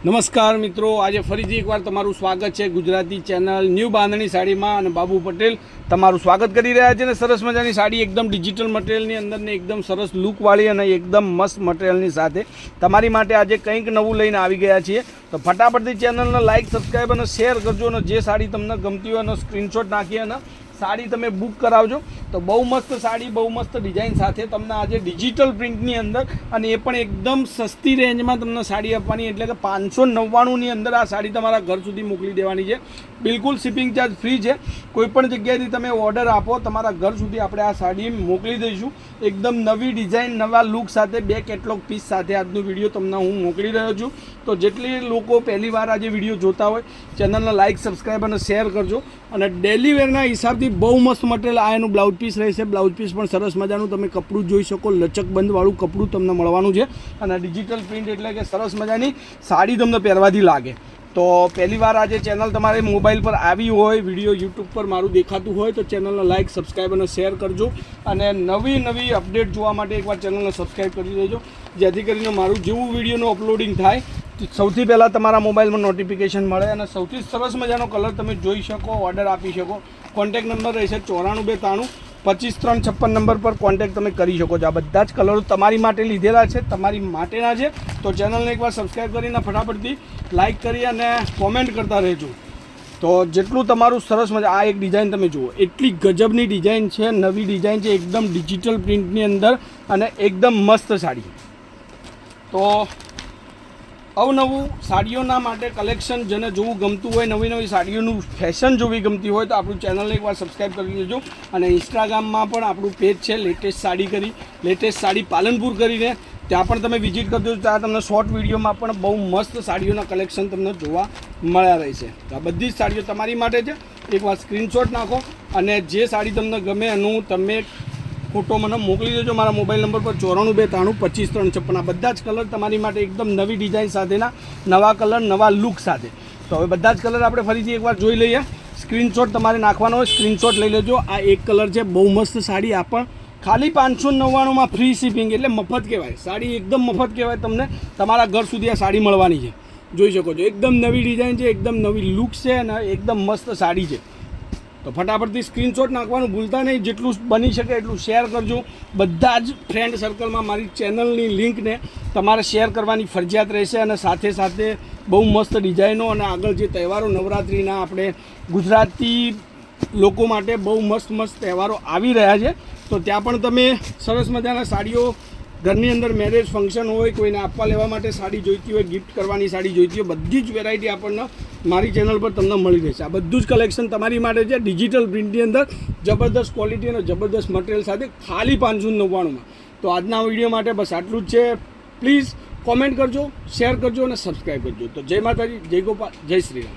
નમસ્કાર મિત્રો, આજે ફરીથી એકવાર તમારું સ્વાગત છે ગુજરાતી ચેનલ ન્યૂ બાંધણી સાડીમાં અને બાબુ પટેલ તમારું સ્વાગત કરી રહ્યા છે. અને સરસ મજાની સાડી એકદમ ડિજિટલ મટીરિયલની અંદર ને એકદમ સરસ લુકવાળી અને એકદમ મસ્ત મટીરિયલની સાથે તમારી માટે આજે કંઈક નવું લઈને આવી ગયા છીએ. તો ફટાફટથી ચેનલને લાઇક, સબસ્ક્રાઈબ અને શેર કરજો. અને જે સાડી તમને ગમતી હોય એનો સ્ક્રીનશોટ નાખી અને સાડી તમે બુક કરાવજો. તો બહુ મસ્ત સાડી, બહુ મસ્ત ડિઝાઇન સાથે તમને આજે ડિજિટલ પ્રિન્ટની અંદર અને એ પણ એકદમ સસ્તી રેન્જમાં તમને સાડી આપવાની, એટલે કે 599ની અંદર આ સાડી તમારા ઘર સુધી મોકલી દેવાની છે. બિલકુલ શિપિંગ ચાર્જ ફ્રી છે. કોઈપણ જગ્યાએથી તમે ઓર્ડર આપો, તમારા ઘર સુધી આપણે આ સાડી મોકલી દઈશું. એકદમ નવી ડિઝાઇન, નવા લુક સાથે, 2 કેટલોગ પીસ સાથે આજનો વિડીયો તમને હું મોકલી રહ્યો છું. તો જેટલી લોકો પહેલી વાર આજે વિડીયો જોતા હોય, ચેનલને લાઇક, સબસ્ક્રાઈબ અને શેર કરજો. અને ડેલી વેરના હિસાબથી બહુ મસ્ત મટીરિયલ આ એનું બ્લાઉઝ પીસ રહેશે. બ્લાઉઝ પીસ પણ સરસ મજાનું તમે કપડું જોઈ શકો, લચકબંધવાળું કપડું તમને મળવાનું છે. અને ડિજિટલ પ્રિન્ટ એટલે કે સરસ મજાની સાડી તમને પહેરવાથી લાગે. તો પહેલી વાર આજે ચેનલ તમારે મોબાઈલ પર આવી હોય, વિડીયો યુટ્યુબ પર મારું દેખાતું હોય તો ચેનલને લાઇક, સબસ્ક્રાઈબ અને શેર કરજો. અને નવી અપડેટ જોવા માટે એકવાર ચેનલને સબસ્ક્રાઈબ કરી દેજો, જેથી કરીને મારું જેવું વિડીયોનું અપલોડિંગ થાય સૌથી પહેલાં તમારા મોબાઈલમાં નોટિફિકેશન મળે. અને સૌથી સરસ મજાનો કલર તમે જોઈ શકો, ઓર્ડર આપી શકો. કોન્ટેક્ટ નંબર રહેશે 94 293 25 3 56 નંબર પર કોન્ટેક્ટ તમે કરી શકો છો. આ બધા જ કલરો તમારી માટે લીધેલા છે, તમારી માટેના છે. તો ચેનલને એકવાર સબસ્ક્રાઈબ કરીને ફટાફટથી લાઇક કરી અને કોમેન્ટ કરતા રહેજો. તો જેટલું તમારું સરસ મજા, આ એક ડિઝાઇન તમે જુઓ, એટલી ગજબની ડિઝાઇન છે, નવી ડિઝાઇન છે, એકદમ ડિજિટલ પ્રિન્ટની અંદર અને એકદમ મસ્ત સાડી. તો અવનવું સાડીઓના માટે કલેક્શન જેને જોવું ગમતું હોય, નવી સાડીઓનું ફેશન જોવી ગમતી હોય તો આપણું ચેનલને એકવાર સબસ્ક્રાઈબ કરી દેજો. અને ઇન્સ્ટાગ્રામમાં પણ આપણું પેજ છે લેટેસ્ટ સાડી પાલનપુર કરીને, ત્યાં પણ તમે વિઝિટ કરજો. ત્યાં તમને શોર્ટ વિડીયોમાં પણ બહુ મસ્ત સાડીઓના કલેક્શન તમને જોવા મળ્યા રહેશે. તો આ બધી જ સાડીઓ તમારી માટે છે. એકવાર સ્ક્રીનશોટ નાખો અને જે સાડી તમને ગમે એનું તમે ફોટો મને મોકલી દેજો મારા મોબાઈલ નંબર પર 94 293 25 3 56. આ બધા જ કલર તમારી માટે એકદમ નવી ડિઝાઇન સાથેના, નવા કલર, નવા લુક સાથે. તો હવે બધા જ કલર આપણે ફરીથી એકવાર જોઈ લઈએ. સ્ક્રીનશોટ તમારે નાખવાનો હોય, સ્ક્રીનશોટ લઈ લેજો. આ એક કલર છે, બહુ મસ્ત સાડી. આ પણ ખાલી 599માં ફ્રી શિપિંગ, એટલે મફત કહેવાય. સાડી એકદમ મફત કહેવાય. તમને તમારા ઘર સુધી આ સાડી મળવાની છે. જોઈ શકો છો, એકદમ નવી ડિઝાઇન છે, એકદમ નવી લુક છે અને એકદમ મસ્ત સાડી છે. તો ફટાફટથી સ્ક્રીનશોટ નાખવાનું ભૂલતા નહીં. જેટલું બની શકે એટલું શેર કરજો. બધા જ ફ્રેન્ડ સર્કલમાં મારી ચેનલની લિંકને તમારે શેર કરવાની ફરજિયાત રહેશે. અને સાથે બહુ મસ્ત ડિઝાઇનો અને આગળ જે તહેવારો નવરાત્રિના આપણે ગુજરાતી લોકો માટે બહુ મસ્ત તહેવારો આવી રહ્યા છે. તો ત્યાં પણ તમે સરસ મજાના સાડીઓ, ઘરની અંદર મેરેજ ફંક્શન હોય, કોઈને આપવા લેવા માટે સાડી જોઈતી હોય, ગિફ્ટ કરવાની સાડી જોઈતી હોય, બધી જ વેરાયટી આપણને મારી ચેનલ પર તમને મળી રહેશે. આ બધું જ કલેક્શન તમારી માટે છે ડિજિટલ પ્રિન્ટની અંદર, જબરદસ્ત ક્વોલિટી અને જબરદસ્ત મટીરિયલ સાથે, ખાલી 599માં. તો આજના વિડીયો માટે બસ આટલું જ છે. પ્લીઝ કોમેન્ટ કરજો, શેર કરજો અને સબસ્ક્રાઈબ કરજો. તો જય માતાજી, જય ગોપાલ, જય શ્રી રામ.